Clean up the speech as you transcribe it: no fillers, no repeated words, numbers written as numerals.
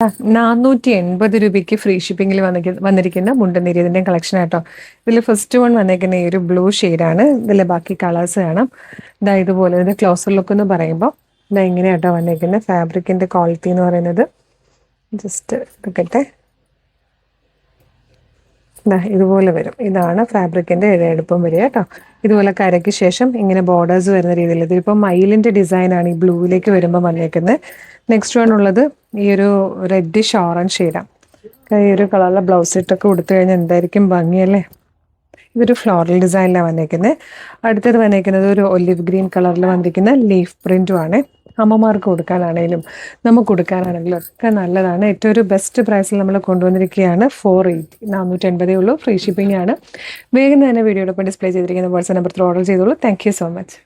₹480 free ഷിപ്പിംഗിൽ വന്നിരിക്കുന്ന മുണ്ടുനീരിയതിൻ്റെ collection ആട്ടോ. ഇതിൽ ഫസ്റ്റ് വൺ വന്നേക്കുന്ന ഈ ഒരു ബ്ലൂ ഷെയ്ഡാണ്. ഇതിൽ ബാക്കി കളേഴ്സ് കാണാം. ഇതാ ഇതുപോലെ ഇതിൻ്റെ ക്ലോസർ ലുക്ക് എന്ന് പറയുമ്പോൾ ഇതാ ഇങ്ങനെയാട്ടോ വന്നേക്കുന്നത്. ഫാബ്രിക്കിൻ്റെ ക്വാളിറ്റി എന്ന് പറയുന്നത് ജസ്റ്റ് എടുക്കട്ടെ, ഇതുപോലെ വരും. ഇതാണ് ഫാബ്രിക്കിൻ്റെ ഇഴയെടുപ്പം വരിക കേട്ടോ. ഇതുപോലെ കരയ്ക്ക് ശേഷം ഇങ്ങനെ ബോർഡേഴ്സ് വരുന്ന രീതിയിൽ. ഇതിപ്പോൾ മയിലിൻ്റെ ഡിസൈനാണ് ഈ ബ്ലൂവിലേക്ക് വരുമ്പോൾ വന്നേക്കുന്നത്. നെക്സ്റ്റ് വൺ ഉള്ളത് ഈ ഒരു റെഡിഷ് ഓറഞ്ച് ഷെയ്ഡാണ്. ഈ ഒരു കളറിലെ ബ്ലൗസ് ഇട്ടൊക്കെ കൊടുത്തു കഴിഞ്ഞാൽ എന്തായിരിക്കും ഭംഗിയല്ലേ. ഇതൊരു ഫ്ലോറൽ ഡിസൈനിലാണ് വന്നേക്കുന്നത്. അടുത്തത് വന്നേക്കുന്നത് ഒരു ഒലിവ് ഗ്രീൻ കളറിൽ വന്നിരിക്കുന്ന ലീഫ് പ്രിൻറ്റും ആണ്. അമ്മമാർക്ക് കൊടുക്കാനാണെങ്കിലും നമുക്ക് കൊടുക്കാനാണെങ്കിലും ഒക്കെ നല്ലതാണ്. ഏറ്റവും ഒരു ബെസ്റ്റ് പ്രൈസിൽ നമ്മൾ കൊണ്ടുവന്നിരിക്കുകയാണ്. 480 ഉള്ളൂ. ഫ്രീ ഷിപ്പിംഗ് ആണ്. വേഗം തന്നെ വീഡിയോടൊപ്പം ഡിസ്പ്ലേ ചെയ്തിരിക്കുന്ന വാട്സ്ആപ്പ് നമ്പർ ഓർഡർ ചെയ്തോളൂ. Thank you so much.